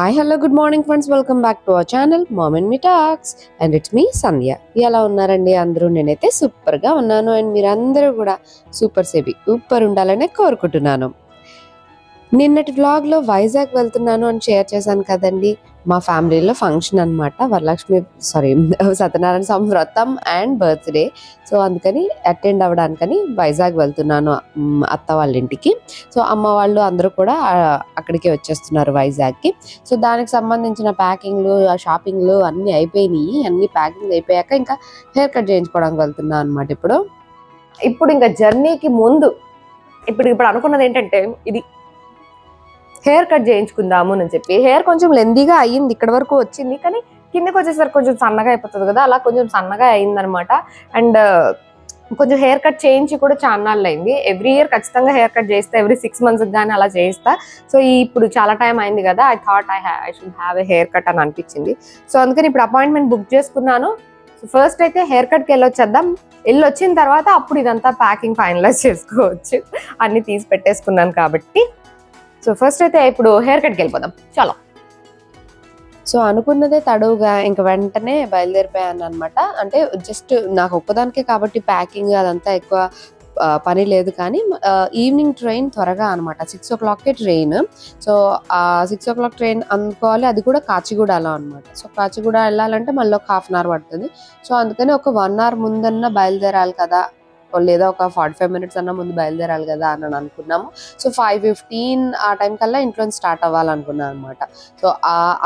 Hi, hello, good morning friends. Welcome back to our channel Mom and Me Talks and it's me Sandhya. ఎలా ఉన్నారండి అందరూ? నేనైతే super గా ఉన్నాను and మీరందరూ కూడా సూపర్ ఉండాలని కోరుకుంటున్నాను. నిన్నటి వ్లాగ్ లో వైజాగ్ వెళ్తున్నాను అని షేర్ చేశాను కదండి. మా ఫ్యామిలీలో ఫంక్షన్ అనమాట, సత్యనారాయణ స్వామి వ్రతం అండ్ బర్త్డే. సో అందుకని అటెండ్ అవ్వడానికని వైజాగ్ వెళ్తున్నాను అత్త వాళ్ళ ఇంటికి. సో అమ్మ వాళ్ళు అందరూ కూడా అక్కడికి వచ్చేస్తున్నారు వైజాగ్కి. సో దానికి సంబంధించిన ప్యాకింగ్లు షాపింగ్లు అన్నీ అయిపోయినాయి. అన్ని ప్యాకింగ్ అయిపోయాక ఇంకా హెయిర్ కట్ చేయించుకోవడానికి వెళ్తున్నాను అనమాట. ఇప్పుడు ఇంకా జర్నీకి ముందు ఇప్పుడు అనుకున్నది ఏంటంటే ఇది హెయిర్ కట్ చేయించుకుందాము అని చెప్పి. హెయిర్ కొంచెం లెందీగా అయ్యింది, ఇక్కడ వరకు వచ్చింది, కానీ కిందకి వచ్చేసరికి కొంచెం సన్నగా అయిపోతుంది కదా, అలా కొంచెం సన్నగా అయిందనమాట. అండ్ కొంచెం హెయిర్ కట్ చేయించి కూడా చాలా అయింది. ఎవ్రీ ఇయర్ ఖచ్చితంగా హెయిర్ కట్ చేస్తా, ఎవ్రీ 6 months కానీ అలా చేస్తా. సో ఇప్పుడు చాలా టైం అయింది కదా, I thought I should have a hair cut అని అనిపించింది. సో అందుకని ఇప్పుడు అపాయింట్మెంట్ బుక్ చేసుకున్నాను. సో ఫస్ట్ అయితే హెయిర్ కట్కి వెళ్ళొచ్చిన తర్వాత అప్పుడు ఇదంతా ప్యాకింగ్ ఫైనలైజ్ చేసుకోవచ్చు. అన్ని తీసి పెట్టేసుకున్నాను కాబట్టి. సో ఫస్ట్ అయితే ఇప్పుడు హెయిర్ కట్కి వెళ్ళిపోదాం, చలో. సో అనుకున్నదే తడువుగా ఇంకా వెంటనే బయలుదేరిపోయాను అనమాట. అంటే జస్ట్ నాకు ఒక్కదానికే కాబట్టి ప్యాకింగ్ అదంతా ఎక్కువ పని లేదు. కానీ ఈవినింగ్ ట్రైన్ త్వరగా అనమాట, 6 o'clock train. So 6 o'clock train అనుకోవాలి, అది కూడా కాచిగూడలో అనమాట. సో కాచిగూడ వెళ్ళాలంటే మళ్ళీ ఒక 1/2 hour పడుతుంది. సో అందుకని ఒక 1 hour ముందన్నా బయలుదేరాలి కదా, లేదా ఒక 45 minutes అన్నా ముందు బయలుదేరాలి కదా అని అనుకున్నాము. సో 5:15 ఆ టైం కల్లా ఇంట్లో స్టార్ట్ అవ్వాలనుకున్నాను అనమాట. సో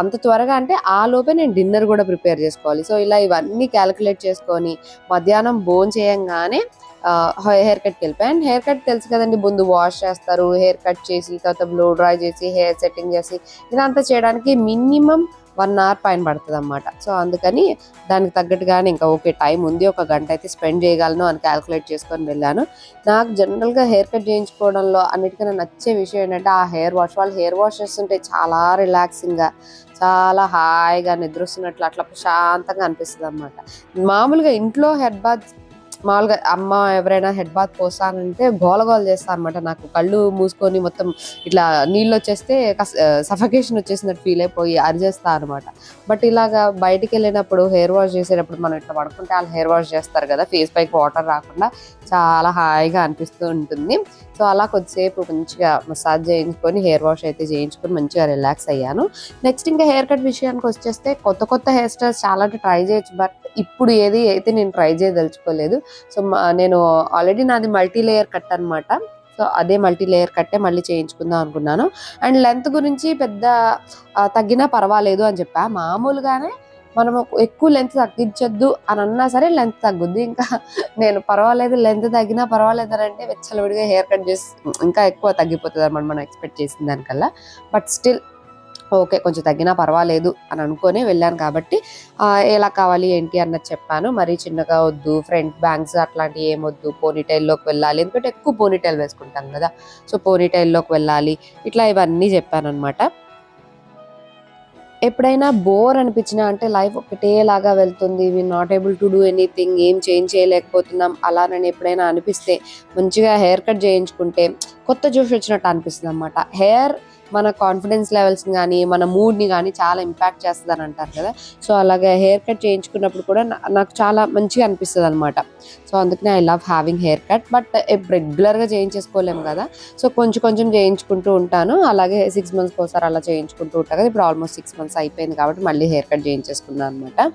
అంత త్వరగా అంటే ఆ లోపే నేను డిన్నర్ కూడా ప్రిపేర్ చేసుకోవాలి. సో ఇలా ఇవన్నీ క్యాలిక్యులేట్ చేసుకొని మధ్యాహ్నం భోజనం చేయంగానే హెయిర్ కట్కి వెళ్ళిపోయి. అండ్ హెయిర్ కట్ తెలుసు కదండి, ముందు వాష్ చేస్తారు, హెయిర్ కట్ చేసి తర్వాత బ్లో డ్రై చేసి హెయిర్ సెట్టింగ్ చేసి ఇదంతా చేయడానికి మినిమం 1 hour పైన పడుతుంది అనమాట. సో అందుకని దానికి తగ్గట్టుగానే ఇంకా ఓకే టైం ఉంది, 1 గంట అయితే స్పెండ్ చేయగలను అని క్యాలిక్యులేట్ చేసుకొని వెళ్ళాను. నాకు జనరల్గా హెయిర్ కట్ చేయించుకోవడంలో అన్నిటికన్నా నచ్చే విషయం ఏంటంటే ఆ హెయిర్ వాష్. వాళ్ళు హెయిర్ వాష్ చేస్తుంటే చాలా రిలాక్సింగ్గా, చాలా హాయిగా నిద్రొస్తున్నట్లు అట్లా ప్రశాంతంగా అనిపిస్తుంది అనమాట. మామూలుగా ఇంట్లో హెడ్ బాత్ మామూలుగా అమ్మ ఎవరైనా హెడ్ బాత్ పోస్తానంటే గోల చేస్తా అనమాట. నాకు కళ్ళు మూసుకొని మొత్తం ఇట్లా నీళ్ళు వచ్చేస్తే సఫకేషన్ వచ్చేసినట్టు ఫీల్ అయిపోయి అరిచేస్తా అనమాట. బట్ ఇలాగా బయటికి వెళ్ళినప్పుడు హెయిర్ వాష్ చేసేటప్పుడు మనం ఇట్లా పడుకుంటే వాళ్ళు హెయిర్ వాష్ చేస్తారు కదా, ఫేస్ పైకి వాటర్ రాకుండా చాలా హాయిగా అనిపిస్తూ ఉంటుంది. సో అలా కొద్దిసేపు మంచిగా మసాజ్ చేయించుకొని హెయిర్ వాష్ అయితే చేయించుకొని మంచిగా రిలాక్స్ అయ్యాను. నెక్స్ట్ ఇంకా హెయిర్ కట్ విషయానికి వచ్చేస్తే కొత్త హెయిర్ స్టైల్స్ చాలా ట్రై చేయొచ్చు, బట్ ఇప్పుడు ఏది అయితే నేను ట్రై చేయదలుచుకోలేదు. సో నేను ఆల్రెడీ నాది మల్టీ లేయర్ కట్ అనమాట. సో అదే మల్టీ లేయర్ కట్టే మళ్ళీ చేయించుకుందాం అనుకున్నాను. అండ్ లెంత్ గురించి పెద్ద తగ్గినా పర్వాలేదు అని చెప్పా. మామూలుగానే మనము ఎక్కువ లెంత్ తగ్గించొద్దు అని అన్నా సరే లెంత్ తగ్గుద్ది. ఇంకా నేను పర్వాలేదు లెంత్ తగ్గినా పర్వాలేదు అని అంటే వెచ్చలవిడిగా హెయిర్ కట్ చేసి ఇంకా ఎక్కువ తగ్గిపోతుంది అనమాట మనం ఎక్స్పెక్ట్ చేసిన దానికల్లా. బట్ స్టిల్ ఓకే కొంచెం తగ్గినా పర్వాలేదు అని అనుకొని వెళ్ళాను కాబట్టి ఎలా కావాలి ఏంటి అన్నది చెప్పాను. మరీ చిన్నగా వద్దు, ఫ్రంట్ బ్యాంగ్స్ అట్లాంటివి ఏమొద్దు, పోనీటైల్లోకి వెళ్ళాలి, ఎందుకంటే ఎక్కువ పోనీటైల్ వేసుకుంటాం కదా, సో పోనీటైల్లోకి వెళ్ళాలి, ఇట్లా ఇవన్నీ చెప్పాను అనమాట. ఎప్పుడైనా బోర్ అనిపించినా అంటే లైఫ్ ఒకటేలాగా వెళ్తుంది, we not able to do anything, ఏం చేంజ్ చేయలేకపోతున్నాం అలా నేను ఎప్పుడైనా అనిపిస్తే మంచిగా హెయిర్ కట్ చేయించుకుంటే కొత్త జోష్ వచ్చినట్టు అనిపిస్తుంది అనమాట. హెయిర్ మన కాన్ఫిడెన్స్ లెవెల్స్ కానీ మన మూడ్ని కానీ చాలా ఇంపాక్ట్ చేస్తుంది అని అంటారు కదా. సో అలాగే హెయిర్ కట్ చేయించుకున్నప్పుడు కూడా నాకు చాలా మంచిగా అనిపిస్తుంది అనమాట. సో అందుకనే I love having hair cut. But రెగ్యులర్గా చేయించేసుకోలేము కదా, సో కొంచెం చేయించుకుంటూ ఉంటాను. అలాగే 6 months ఒకసారి అలా చేయించుకుంటూ ఉంటాను కదా. ఇప్పుడు ఆల్మోస్ట్ 6 months అయిపోయింది కాబట్టి మళ్ళీ హెయిర్ కట్ చేయించేసుకున్నాను అనమాట.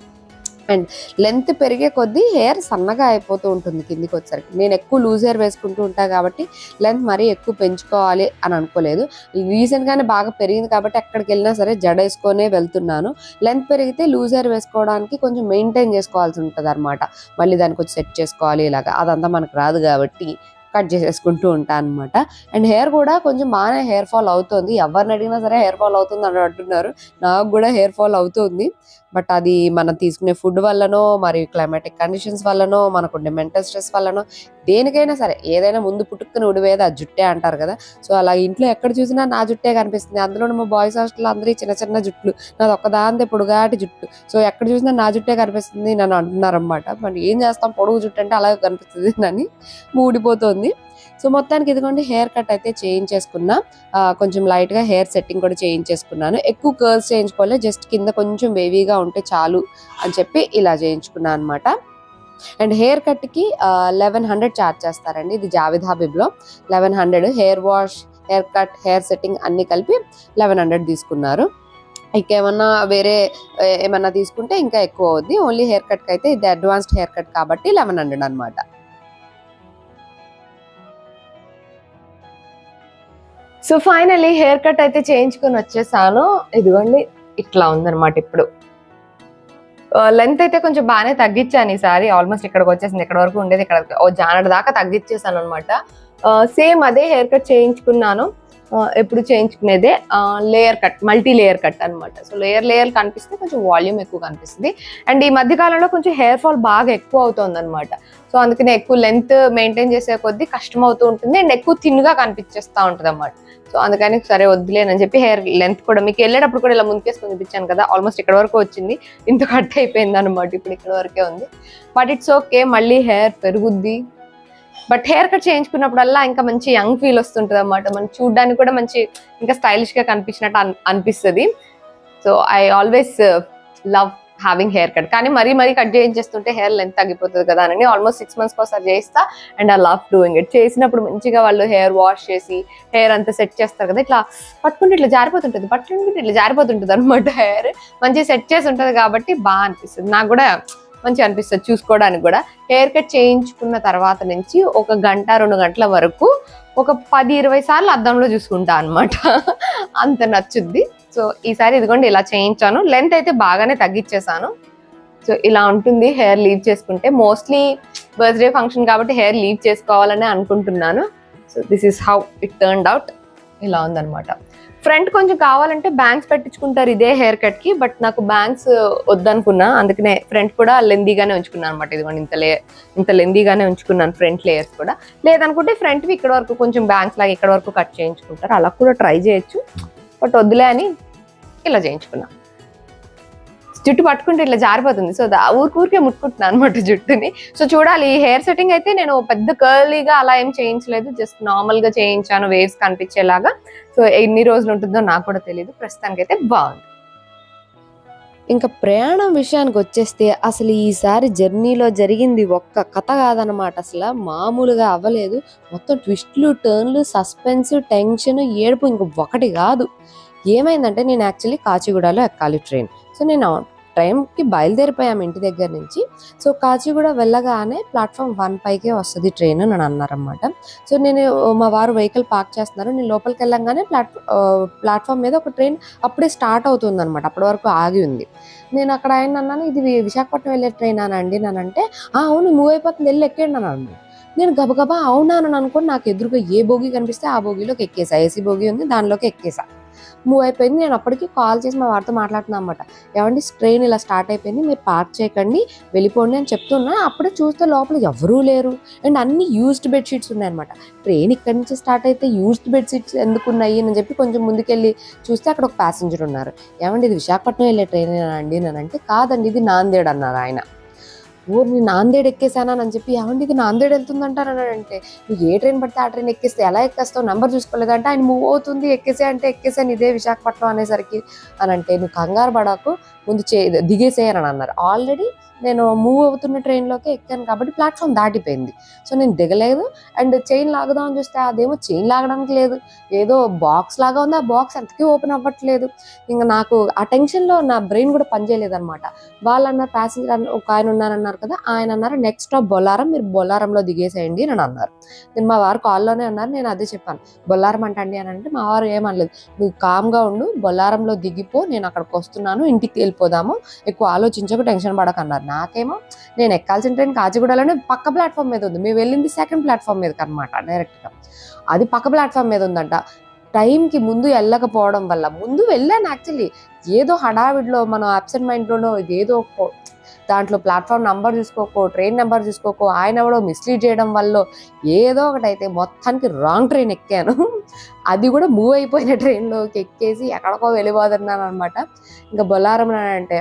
అండ్ లెంత్ పెరిగే కొద్దీ హెయిర్ సన్నగా అయిపోతూ ఉంటుంది కిందికి వచ్చేసరికి. నేను ఎక్కువ లూజ్ హెయిర్ వేసుకుంటూ ఉంటాను కాబట్టి లెంత్ మరీ ఎక్కువ పెంచుకోవాలి అని అనుకోలేదు. రీసెంట్గానే బాగా పెరిగింది కాబట్టి ఎక్కడికి వెళ్ళినా సరే జడ వేసుకొనే వెళ్తున్నాను. లెంత్ పెరిగితే లూజ్ హెయిర్ వేసుకోవడానికి కొంచెం మెయింటైన్ చేసుకోవాల్సి ఉంటుంది అనమాట. మళ్ళీ దానికి వచ్చి సెట్ చేసుకోవాలి, ఇలాగా అదంతా మనకు రాదు కాబట్టి కట్ చేసేసుకుంటూ ఉంటాను అనమాట. అండ్ హెయిర్ కూడా కొంచెం బాగానే హెయిర్ ఫాల్ అవుతుంది. ఎవరిని అడిగినా సరే హెయిర్ ఫాల్ అవుతుంది అని అంటున్నారు. నాకు కూడా హెయిర్ ఫాల్ అవుతుంది. బట్ అది మనం తీసుకునే ఫుడ్ వల్లనో, మరి క్లైమాటిక్ కండిషన్స్ వల్లనో, మనకుండే మెంటల్ స్ట్రెస్ వల్లనో, దేనికైనా సరే ఏదైనా ముందు పుట్టుకుని ఉడివేది ఆ జుట్టే అంటారు కదా. సో అలా ఇంట్లో ఎక్కడ చూసినా నా జుట్టే కనిపిస్తుంది. అందులోనే మా బాయ్స్ హాస్టల్ అందరి చిన్న జుట్లు, నాది ఒక్కదాంతే పొడుగాటి జుట్టు. సో ఎక్కడ చూసినా నా జుట్టే కనిపిస్తుంది నన్ను అంటున్నారు అనమాట. మరి ఏం చేస్తాం, పొడుగు జుట్టు అంటే అలాగే కనిపిస్తుంది అని ఊడిపోతుంది. ఉంది. సో మొత్తానికి ఇదిగోండి హెయిర్ కట్ అయితే చేయించేసుకున్నా. కొంచెం లైట్గా హెయిర్ సెట్టింగ్ కూడా చేయించేసుకున్నాను. ఎక్కువ కర్ల్స్ చేయించుకోవాలి, జస్ట్ కింద కొంచెం వేవీగా ఉంటే చాలు అని చెప్పి ఇలా చేయించుకున్నాను అనమాట. అండ్ హెయిర్ కట్కి 1100 ఛార్జ్ చేస్తారండి. ఇది జావేద్ హబీబ్లో 1100. Hair wash, hair cut, hair setting అన్ని కలిపి 1100 తీసుకున్నారు. ఇంకేమన్నా వేరే ఏమన్నా తీసుకుంటే ఇంకా ఎక్కువ అవుద్ది. ఓన్లీ హెయిర్ కట్కి అయితే ఇది అడ్వాన్స్డ్ హెయిర్ కట్ కాబట్టి 1100 అనమాట. సో ఫైనలీ హెయిర్ కట్ అయితే చేయించుకొని వచ్చేసాను. ఇదిగోండి ఇట్లా ఉందన్నమాట. ఇప్పుడు లెంత్ అయితే కొంచెం బాగానే తగ్గించాను ఈసారి. ఆల్మోస్ట్ ఇక్కడికి వచ్చేసింది. ఇక్కడ వరకు ఉండేది ఇక్కడ జానడ దాకా తగ్గించేసాను అనమాట. సేమ్ అదే హెయిర్ కట్ చేయించుకున్నాను. ఎప్పుడు చేయించుకునేదే layer cut, multi layer cut అనమాట. సో లేయర్ కనిపిస్తే కొంచెం వాల్యూమ్ ఎక్కువ కనిపిస్తుంది. అండ్ ఈ మధ్య కాలంలో కొంచెం హెయిర్ ఫాల్ బాగా ఎక్కువ అవుతుంది అనమాట. సో అందుకనే ఎక్కువ లెంత్ మెయింటైన్ చేసే కొద్దీ కష్టం అవుతూ ఉంటుంది. అండ్ ఎక్కువ థిన్గా కనిపించేస్తూ ఉంటుంది అన్నమాట. సో అందుకని సరే వద్దులేనని చెప్పి హెయిర్ లెంత్ కూడా మీకు వెళ్ళేటప్పుడు కూడా ఇలా ముందుకేసుకొని చూపించాను కదా, ఆల్మోస్ట్ ఇక్కడ వరకు వచ్చింది. ఇంత కట్ అయిపోయింది అనమాట. ఇప్పుడు ఇక్కడ వరకే ఉంది. బట్ ఇట్స్ ఓకే, మళ్ళీ హెయిర్ పెరుగుద్ది. బట్ హెయిర్ కట్ చేయించుకున్నప్పుడల్లా ఇంకా మంచి యంగ్ ఫీల్ వస్తుంటుంది అన్నమాట. మనం చూడడానికి కూడా మంచి ఇంకా స్టైలిష్ గా కనిపించినట్టు అనిపిస్తుంది. So I always love having hair cut. కానీ మరీ కట్ చేయించేస్తుంటే హెయిర్ లెంత్ తగ్గిపోతుంది కదా అని ఆల్మోస్ట్ 6 months ఒకసారి చేయిస్తా. And I love doing it. చేసినప్పుడు మంచిగా వాళ్ళు హెయిర్ వాష్ చేసి హెయిర్ అంతా సెట్ చేస్తారు కదా, ఇట్లా పట్టుకుంటే ఇట్లా జారిపోతుంటుంది, పట్టుకుంటే ఇట్లా జారిపోతుంటుంది అనమాట. హెయిర్ మంచిగా సెట్ చేసి ఉంటుంది కాబట్టి బాగా అనిపిస్తుంది. నాకు కూడా మంచిగా అనిపిస్తుంది చూసుకోవడానికి కూడా. హెయిర్ కట్ చేయించుకున్న తర్వాత నుంచి 1 గంట 2 గంటల వరకు ఒక 10-20 సార్లు అద్దంలో చూసుకుంటా అనమాట. అంత నచ్చుద్ది. సో ఈసారి ఇదిగోండి ఇలా చేయించాను. లెంత్ అయితే బాగానే తగ్గించేసాను. సో ఇలా ఉంటుంది హెయిర్ లీవ్ చేసుకుంటే. మోస్ట్లీ బర్త్డే ఫంక్షన్ కాబట్టి హెయిర్ లీవ్ చేసుకోవాలని అనుకుంటున్నాను. So this is how it turned out. ఇలా ఉందనమాట. ఫ్రంట్ కొంచెం కావాలంటే బ్యాంగ్స్ పెట్టించుకుంటారు ఇదే హెయిర్ కట్ కి. బట్ నాకు బ్యాంగ్స్ వద్దనుకున్నా, అందుకనే ఫ్రంట్ కూడా లెందీగానే ఉంచుకున్నాను అనమాట. ఇదిగోండి ఇంత లెందీగానే ఉంచుకున్నాను ఫ్రంట్ లేయర్స్ కూడా. లేదనుకుంటే ఫ్రంట్ ఇక్కడ వరకు కొంచెం బ్యాంగ్స్ లాగా ఇక్కడ వరకు కట్ చేయించుకుంటారు. అలా కూడా ట్రై చేయొచ్చు. బట్ వద్దులే అని ఇలా చేయించుకున్నా. జుట్టు పట్టుకుంటే ఇట్లా జారిపోతుంది. సో ఊరికే ముట్టుకుంటున్నాను అనమాట జుట్టుని. సో చూడాలి. ఈ హెయిర్ సెట్టింగ్ అయితే నేను పెద్ద కర్లీగా అలా ఏం చేయించలేదు, జస్ట్ నార్మల్ గా చేయించాను వేవ్స్ కనిపించేలాగా. సో ఎన్ని రోజులు ఉంటుందో నాకు కూడా తెలియదు. ప్రస్తుతానికి అయితే బాగుంది. ఇంకా ప్రయాణం విషయానికి వచ్చేస్తే అసలు ఈసారి జర్నీలో జరిగింది ఒక్క కథ కాదనమాట. అసలు మామూలుగా అవ్వలేదు. మొత్తం ట్విస్ట్లు, టర్న్లు, సస్పెన్స్, టెన్షన్, ఏడుపు ఇంక ఒకటి కాదు. ఏమైందంటే నేను యాక్చువల్లీ కాచిగూడలో ఎక్కాలి ట్రైన్. సో నేను టైంకి బయలుదేరిపోయాము ఇంటి దగ్గర నుంచి. సో కాచిగూడ వెళ్ళగానే ప్లాట్ఫామ్ 1 పైకే వస్తుంది ట్రైన్ అని అన్నారనమాట. సో నేను మా వారు వెహికల్ పార్క్ చేస్తున్నారు. నేను లోపలికి వెళ్ళంగానే ప్లాట్ఫామ్ మీద ఒక ట్రైన్ అప్పుడే స్టార్ట్ అవుతుంది అనమాట. అప్పటి వరకు ఆగి ఉంది. నేను అక్కడ ఆయన అన్నాను, ఇది విశాఖపట్నం వెళ్ళే ట్రైన్ అనండి. నేనంటే అవును మూవ్ అయిపోతుంది, వెళ్ళి ఎక్కండి అని అన్నాను. నేను గబగబా అవునా అని అనుకోని నాకు ఎదురుగా ఏ బోగి కనిపిస్తే ఆ బోగిలోకి ఎక్కేసా. ఏసీ బోగి ఉంది, దానిలోకి ఎక్కేసా. మూవ్ అయిపోయింది. నేను అప్పటికి కాల్ చేసి మా వారితో మాట్లాడుతున్నా అనమాట. ఏమండి ట్రైన్ ఇలా స్టార్ట్ అయిపోయింది, మీరు పార్క్ చేయకండి, వెళ్ళిపోండి అని చెప్తున్నా. అప్పుడే చూస్తే లోపల ఎవరూ లేరు. అండ్ అన్ని యూజ్డ్ బెడ్షీట్స్ ఉన్నాయన్నమాట. ట్రైన్ ఇక్కడి నుంచి స్టార్ట్ అయితే యూజ్డ్ బెడ్షీట్స్ ఎందుకు ఉన్నాయి అని చెప్పి కొంచెం ముందుకెళ్ళి చూస్తే అక్కడ ఒక ప్యాసింజర్ ఉన్నారు. ఏమండి ఇది విశాఖపట్నం వెళ్ళే ట్రైన్ అండి నేనంటే, కాదండి ఇది నాందేడ్ అన్నారు ఆయన. నేను నాందేడ్ ఎక్కేసానని చెప్పి, ఏమండి ఇది నాందేడ్ వెళ్తుందంటారనంటే, నువ్వు ఏ ట్రైన్ పడితే ఆ ట్రైన్ ఎక్కేస్తే ఎలా ఎక్కేస్తావు, నెంబర్ చూసుకోలేదంటే ఆయన మూవ్ అవుతుంది, ఎక్కేసే అంటే ఎక్కేసాను ఇదే విశాఖపట్నం అనేసరికి అని అంటే, నువ్వు కంగారు పడకు ముందు దిగేసేయని అన్నారు. ఆల్రెడీ నేను మూవ్ అవుతున్న ట్రైన్లోకి ఎక్కాను కాబట్టి ప్లాట్ఫామ్ దాటిపోయింది. సో నేను దిగలేదు. అండ్ చైన్ లాగదామని చూస్తే అదేమో చైన్ లాగడానికి లేదు, ఏదో బాక్స్ లాగా ఉంది. ఆ బాక్స్ ఎంతకీ ఓపెన్ అవ్వట్లేదు. ఇంకా నాకు ఆ టెన్షన్లో నా బ్రెయిన్ కూడా పనిచేయలేదు అనమాట. వాళ్ళు అన్నారు ప్యాసింజర్ ఒక ఆయన ఉన్నారన్నారు కదా, ఆయన అన్నారు నెక్స్ట్ స్టాప్ బొల్లారం, మీరు బొల్లారంలో దిగేసేయండి అని అన్నారు. నేను మా వారు కాల్లోనే అన్నారు. నేను అదే చెప్పాను, బొల్లారం అంటండి అని అంటే మా వారు ఏమనలేదు, నువ్వు కామ్గా ఉండు, బొల్లారంలో దిగిపో, నేను అక్కడికి వస్తున్నాను, ఇంటికి వెళ్ళిపోదాము, ఎక్కువ ఆలోచించకు, టెన్షన్ పడకన్నారు. నాకేమో నేను ఎక్కాల్సిన ట్రైన్ కాచిగూడలోనే పక్క ప్లాట్ఫామ్ మీద ఉంది. మేము వెళ్ళింది సెకండ్ ప్లాట్ఫామ్ మీదకి అనమాట. డైరెక్ట్గా అది పక్క ప్లాట్ఫామ్ మీద ఉందంట. టైంకి ముందు వెళ్ళకపోవడం వల్ల, ముందు వెళ్ళాను యాక్చువల్లీ ఏదో హడావిడిలో, మనం అబ్సెంట్ మైండ్లోనో ఏదో దాంట్లో ప్లాట్ఫామ్ నెంబర్ చూసుకోకో, ట్రైన్ నెంబర్ చూసుకోకో, ఆయన ఎవడో మిస్లీడ్ చేయడం వల్ల ఏదో ఒకటైతే మొత్తానికి రాంగ్ ట్రైన్ ఎక్కాను. అది కూడా మూవ్ అయిపోయిన ట్రైన్లోకి ఎక్కేసి ఎక్కడికో వెళ్ళిపోతున్నాను అనమాట. ఇంకా బొల్లారం అంటే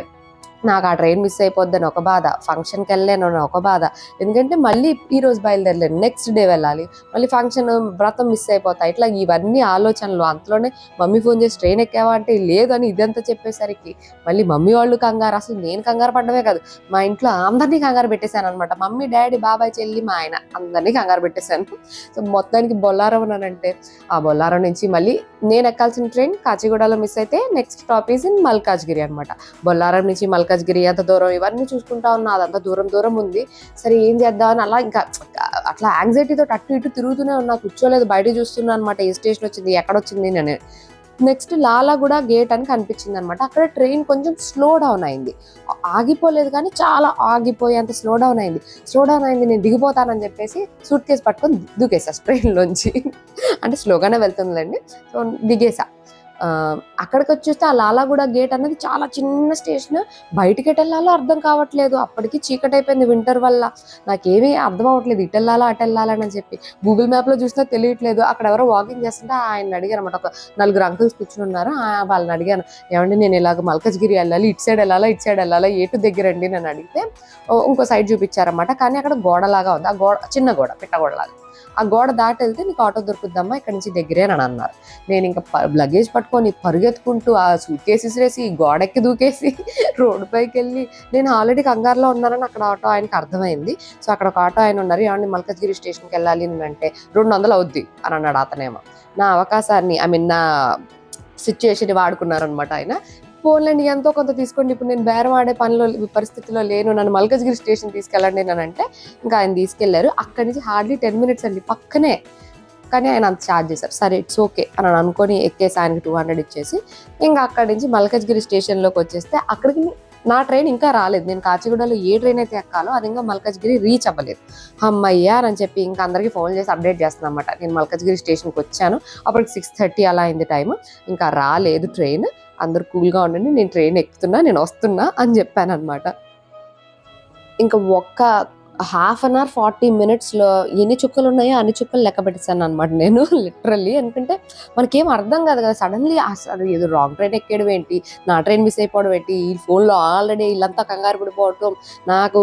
నాకు ఆ ట్రైన్ మిస్ అయిపోద్దని ఒక బాధ, ఫంక్షన్కి వెళ్ళలేను అని ఒక బాధ, ఎందుకంటే మళ్ళీ ఈరోజు బయలుదేరలేను, నెక్స్ట్ డే వెళ్ళాలి, మళ్ళీ ఫంక్షన్ వ్రతం మిస్ అయిపోతాయి, ఇట్లా ఇవన్నీ ఆలోచనలు. అంతలోనే మమ్మీ ఫోన్ చేసి ట్రైన్ ఎక్కావా అంటే లేదు అని ఇదంతా చెప్పేసరికి మళ్ళీ మమ్మీ వాళ్ళు కంగారు. అసలు నేను కంగారు పడ్డమే కాదు, మా ఇంట్లో అందరినీ కంగారు పెట్టేశాను అనమాట. మమ్మీ, డాడీ, బాబాయ్, చెల్లి, మా ఆయన అందరినీ కంగారు పెట్టేశాను. సో మొత్తానికి బొల్లారం అంటే ఆ బొల్లారం నుంచి మళ్ళీ నేను ఎక్కాల్సిన ట్రైన్ కాచిగూడలో మిస్ అయితే next stop is in Malkajgiri అనమాట. బొల్లారం నుంచి మల్కాజ్గిరి ఎంత దూరం, ఇవన్నీ చూసుకుంటా ఉన్నా, అదంతా దూరం ఉంది. సరే ఏం చేద్దామని అలా ఇంకా అట్లా యాంగ్జైటీతో అటు ఇటు తిరుగుతూనే ఉన్నా, కూర్చోలేదు, బయట చూస్తున్నా అనమాట. ఏ స్టేషన్ వచ్చింది, ఎక్కడొచ్చింది నేను. నెక్స్ట్ లాలాగూడ గేట్ అని కనిపించింది అనమాట. అక్కడ ట్రైన్ కొంచెం స్లో డౌన్ అయింది, ఆగిపోలేదు కానీ చాలా ఆగిపోయేంత స్లో డౌన్ అయింది. నేను దిగిపోతానని చెప్పేసి సూట్ కేసు పట్టుకొని దూకేసా ట్రైన్లోంచి. అంటే స్లోగానే వెళ్తుందిలేండి. సో దిగేసా. అక్కడికి వచ్చేస్తే ఆ లాలాగూడ గేట్ అనేది చాలా చిన్న స్టేషన్, బయటికి ఎటు వెళ్ళాలో అర్థం కావట్లేదు. అప్పటికి చీకటి అయిపోయింది వింటర్ వల్ల, నాకేమీ అర్థం అవ్వట్లేదు ఇటు వెళ్ళాలా అటు వెళ్ళాలని చెప్పి. గూగుల్ మ్యాప్లో చూసినా తెలియట్లేదు. అక్కడ ఎవరో వాకింగ్ చేస్తుంటే ఆయన అడిగారు అనమాట, ఒక 4 అంకుల్స్ కూర్చుని ఉన్నారు. వాళ్ళని అడిగాను, ఏమంటే నేను ఇలాగ మల్కాజ్గిరి వెళ్ళాలి, ఇటు సైడ్ వెళ్ళాలా ఏటు దగ్గరండి నేను అడిగితే ఇంకో సైడ్ చూపించారన్నమాట. కానీ అక్కడ గోడలాగా ఉంది, ఆ గోడ చిన్న గోడ, పిట్టగోడలాగా. ఆ గోడ దాటి వెళ్తే నీకు ఆటో దొరుకుద్దమ్మా, ఇక్కడ నుంచి దగ్గరే అని అన్నారు. నేను ఇంకా లగేజ్ పట్టుకొని పరిగెత్తుకుంటూ ఆ సూట్ కేసు విసిరేసి గోడెక్కి దూకేసి రోడ్డు పైకి వెళ్ళి, నేను ఆల్రెడీ కంగారులో ఉన్నానని అక్కడ ఆటో ఆయనకి అర్థమైంది. సో అక్కడ ఒక ఆటో ఆయన ఉన్నారు, ఏమండి మల్కాజ్గిరి స్టేషన్కి వెళ్ళాలి అంటే 200 అవుద్ది అని అన్నాడు అతనేమో. నా అవకాశాన్ని నా సిచ్యుయేషన్ వాడుకున్నారనమాట ఆయన. ఫోన్లేండి ఎంతో కొంత తీసుకోండి, ఇప్పుడు నేను బేరం ఆడే పరిస్థితిలో లేను, నన్ను మల్కాజ్గిరి స్టేషన్ తీసుకెళ్ళండి అని అంటే ఇంకా ఆయన తీసుకెళ్లారు. అక్కడి నుంచి హార్డ్లీ 10 minutes అండి, పక్కనే. కానీ ఆయన అంత ఛార్జ్ చేశారు. సరే ఇట్స్ ఓకే అని అనుకొని ఎక్కేసి ఆయనకి 200 ఇచ్చేసి ఇంకా అక్కడి నుంచి మల్కాజ్గిరి స్టేషన్లోకి వచ్చేస్తే అక్కడికి నా ట్రైన్ ఇంకా రాలేదు. నేను కాచిగూడలో ఏ ట్రైన్ అయితే ఎక్కాలో అది ఇంకా మల్కాజ్గిరి రీచ్ అవ్వలేదు. అమ్మయ్యా అని చెప్పి ఇంకా అందరికీ ఫోన్ చేసి అప్డేట్ చేస్తాను అనమాట. నేను మల్కాజ్గిరి స్టేషన్కి వచ్చాను, అప్పటికి 6:30 అలా అయింది టైం, ఇంకా రాలేదు ట్రైన్, అందరు కూల్గా ఉండండి, నేను ట్రైన్ ఎక్కుతున్నా, నేను వస్తున్నా అని చెప్పాను అనమాట. ఇంకా ఒక్క 1/2 hour 40 minutesలో ఎన్ని చుక్కలు ఉన్నాయో అన్ని చుక్కలు లెక్క పెట్టేశాను అనమాట నేను లిటరల్లీ. ఎందుకంటే మనకేం అర్థం కాదు కదా, సడన్లీ అసలు ఏదో రాంగ్ ట్రైన్ ఎక్కేయడం ఏంటి, నా ట్రైన్ మిస్ అయిపోవడం ఏంటి, ఈ ఫోన్లో ఆల్రెడీ ఇల్లంతా కంగారు పడిపోవటం, నాకు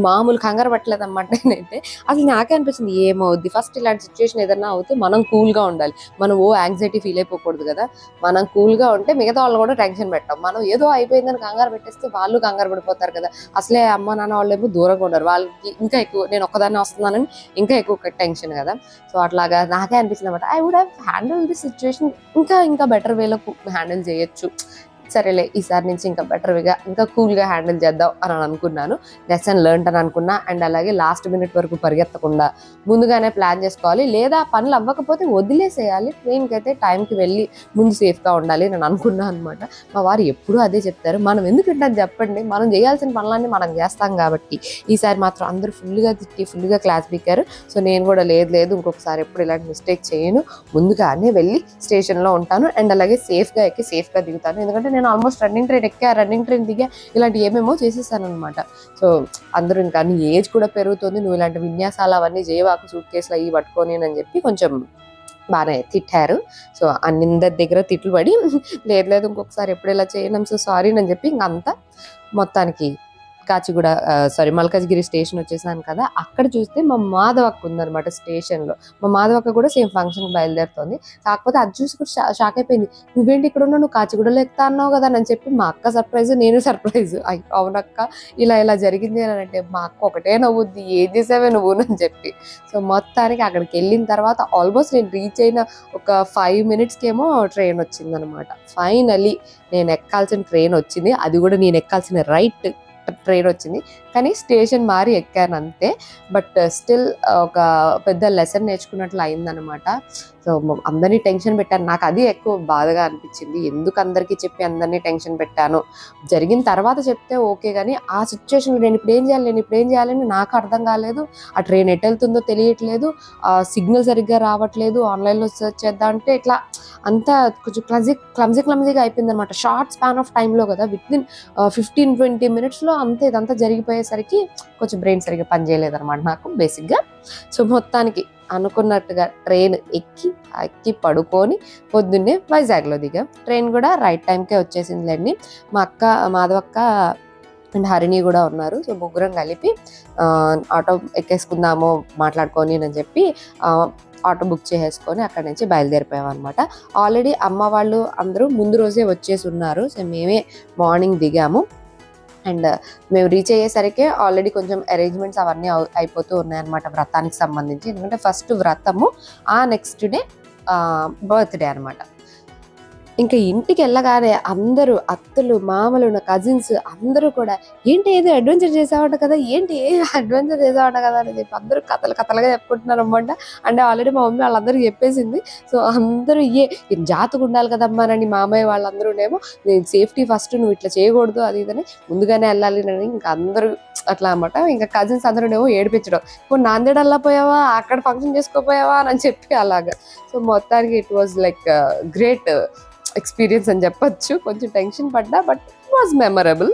మామూలు కంగారు పట్టలేదు అనమాట. నేనైతే అసలు నాకే అనిపిస్తుంది ఏమవుద్ది, ఫస్ట్ ఇలాంటి సిచ్యువేషన్ ఏదన్నా అవుతే మనం కూల్గా ఉండాలి, మనం యాంగ్జైటీ ఫీల్ అయిపోకూడదు కదా. మనం కూల్గా ఉంటే మిగతా వాళ్ళు కూడా టెన్షన్ పెట్టాం. మనం ఏదో అయిపోయిందని కంగారు పెట్టేస్తే వాళ్ళు కంగారు పడిపోతారు కదా. అసలే అమ్మ నాన్న వాళ్ళు ఏమో దూరంగా ఉన్నారు, వాళ్ళకి ఇంకా ఎక్కువ, నేను ఒక్కదాన్ని వస్తున్నానని ఇంకా ఎక్కువ టెన్షన్ కదా. సో అట్లాగా నాకే అనిపించింది అనమాట, I would have handle this situation ఇంకా బెటర్ వేలో హ్యాండిల్ చేయొచ్చు. సరేలే ఈసారి నుంచి ఇంకా బెటర్గా ఇంకా కూల్గా హ్యాండిల్ చేద్దాం అని అనుకున్నాను. లెసన్ లెర్న్ అని అనుకున్నా. అండ్ అలాగే లాస్ట్ మినిట్ వరకు పరిగెత్తకుండా ముందుగానే ప్లాన్ చేసుకోవాలి, లేదా పనులు అవ్వకపోతే వదిలేసేయాలి, ట్రైన్కి అయితే టైంకి వెళ్ళి ముందు సేఫ్గా ఉండాలి నేను అనుకున్నాను అనమాట. మా వారు ఎప్పుడూ అదే చెప్తారు, మనం ఎందుకు వింటాను చెప్పండి, మనం చేయాల్సిన పనులన్నీ మనం చేస్తాం కాబట్టి. ఈసారి మాత్రం అందరూ ఫుల్గా తిట్టి ఫుల్గా క్లాస్ పీకారు. సో నేను కూడా లేదు ఇంకొకసారి ఎప్పుడు ఇలాంటి మిస్టేక్ చేయను, ముందుగానే వెళ్ళి స్టేషన్లో ఉంటాను అండ్ అలాగే సేఫ్గా ఎక్కి సేఫ్గా దిగుతాను. ఎందుకంటే నేను ఆల్మోస్ట్ రన్నింగ్ ట్రైన్ దిగా ఇలాంటి ఏమేమో చేసేసాను అనమాట. సో అందరూ ఇంకా నీ ఏజ్ కూడా పెరుగుతుంది, నువ్వు ఇలాంటి విన్యాసాలు అవన్నీ చేయవాకు, సూట్ కేసులు అవి పట్టుకొని అని చెప్పి కొంచెం బాగానే తిట్టారు. సో అందరి దగ్గర తిట్లు పడి లేదు ఇంకొకసారి ఎప్పుడు ఇలా చేయను, సో సారీ అని చెప్పి ఇంక అంతా మొత్తానికి కాచిగూడ మల్కాజ్గిరి స్టేషన్ వచ్చేసాను కదా. అక్కడ చూస్తే మా మాధవక్క ఉందనమాట స్టేషన్లో. మా మాధవక్క కూడా సేమ్ ఫంక్షన్కి బయలుదేరుతుంది. కాకపోతే అది చూసి కూడా షాక్ అయిపోయింది, నువ్వేంటి ఇక్కడ ఉన్నావు, నువ్వు కాచిగూడలో ఎక్కుతా అన్నావు కదా అని చెప్పి. మా అక్క సర్ప్రైజ్, నేను సర్ప్రైజ్. అవునక్క ఇలా జరిగింది అని అంటే మా అక్క ఒకటే నవ్వుద్ది, ఏం చేసావే నువ్వు అని చెప్పి. సో మొత్తానికి అక్కడికి వెళ్ళిన తర్వాత ఆల్మోస్ట్ నేను రీచ్ అయిన ఒక 5 minutesకేమో ట్రైన్ వచ్చిందనమాట. ఫైనలీ నేను ఎక్కాల్సిన ట్రైన్ వచ్చింది, అది కూడా నేను ఎక్కాల్సిన రైట్ ట్రైన్ వచ్చింది. కానీ స్టేషన్ మారి ఎక్కాను అంతే. బట్ స్టిల్ ఒక పెద్ద లెసన్ నేర్చుకున్నట్లు అయిందనమాట. సో అందరినీ టెన్షన్ పెట్టాను, నాకు అది ఎక్కువ బాధగా అనిపించింది. ఎందుకు అందరికీ చెప్పి అందరినీ టెన్షన్ పెట్టాను, జరిగిన తర్వాత చెప్తే ఓకే, కానీ ఆ సిచ్యువేషన్లో నేను ఇప్పుడు ఏం చేయాలని నాకు అర్థం కాలేదు. ఆ ట్రైన్ ఎటు వెళ్తుందో తెలియట్లేదు, సిగ్నల్ సరిగ్గా రావట్లేదు, ఆన్లైన్లో సెర్చ్ చేద్దాం అంటే ఇట్లా అంతా కొంచెం క్లమ్జీగా అయిపోయింది అనమాట. షార్ట్ స్పాన్ ఆఫ్ టైంలో కదా, వితిన్ 15-20 minutesలో అంతా ఇదంతా జరిగిపోయేసరికి కొంచెం బ్రెయిన్ సరిగ్గా పనిచేయలేదన్నమాట నాకు బేసిక్గా. సో మొత్తానికి అనుకున్నట్టుగా ట్రైన్ ఎక్కి పడుకొని పొద్దున్నే వైజాగ్లో దిగా. ట్రైన్ కూడా రైట్ టైంకే వచ్చేసిందిలేండి. మా అక్క మాధవక్క అండ్ హరిణి కూడా ఉన్నారు. సో ముగ్గురం కలిపి ఆటో ఎక్కేసుకుందాము మాట్లాడుకొని అని చెప్పి ఆటో బుక్ చేసేసుకొని అక్కడి నుంచి బయలుదేరిపోయాం అనమాట. ఆల్రెడీ అమ్మ వాళ్ళు అందరూ ముందు రోజే వచ్చేసి ఉన్నారు. సో మేమే మార్నింగ్ దిగాము. అండ్ మేము రీచ్ అయ్యేసరికి ఆల్రెడీ కొంచెం అరేంజ్మెంట్స్ అవన్నీ అయిపోతూ ఉన్నాయన్నమాట వ్రతానికి సంబంధించి. ఎందుకంటే ఫస్ట్ వ్రతము, ఆ నెక్స్ట్ డే బర్త్డే అనమాట. ఇంకా ఇంటికి వెళ్ళగానే అందరూ అత్తలు, మామలు, నా కజిన్స్ అందరూ కూడా ఏంటి ఏదో అడ్వెంచర్ చేసావట కదా, ఏంటి అడ్వెంచర్ చేసావట కదా అని చెప్పి అందరూ కథలుగా చెప్పుకుంటున్నారు అనమాట. అంటే ఆల్రెడీ మా మమ్మీ వాళ్ళందరూ చెప్పేసింది. సో అందరూ జాగ్రత్తగా ఉండాలి కదమ్మా అని మామయ్య వాళ్ళందరూనేమో సేఫ్టీ ఫస్ట్, నువ్వు ఇట్లా చేయకూడదు అది ఇదని ముందుగానే వెళ్ళాలి అని ఇంకా అందరూ అట్లా అనమాట. ఇంకా కజిన్స్ అందరూనేమో ఏడిపించడం, ఇప్పుడు నాందేడల్లా పోయావా, అక్కడ ఫంక్షన్ చేసుకోపోయావా అని చెప్పి అలాగా. సో మొత్తానికి it was like great experience అని చెప్పొచ్చు. కొంచెం టెన్షన్ పడ్డా, but it was memorable.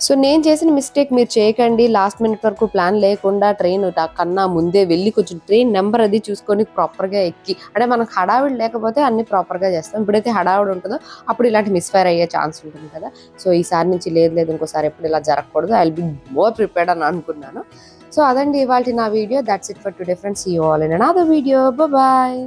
So నేను చేసిన మిస్టేక్ మీరు చేయకండి. లాస్ట్ మినిట్ వరకు ప్లాన్ లేకుండా ట్రైన్ కన్నా ముందే వెళ్ళి కొంచెం ట్రైన్ నెంబర్ అది చూసుకొని ప్రాపర్గా ఎక్కి, అంటే మనకు హడావిడి లేకపోతే అన్ని ప్రాపర్గా చేస్తాం. ఇప్పుడైతే హడావిడి ఉంటుందో అప్పుడు ఇలాంటి మిస్ఫైర్ అయ్యే ఛాన్స్ ఉంటుంది కదా. సో ఈసారి నుంచి లేదు ఇంకోసారి ఎప్పుడు ఇలా జరగకూడదు, I will be more prepared అని అనుకున్నాను. సో అదండి ఇవాళ నా వీడియో. That's it for today friends. See you all in another video. Bye.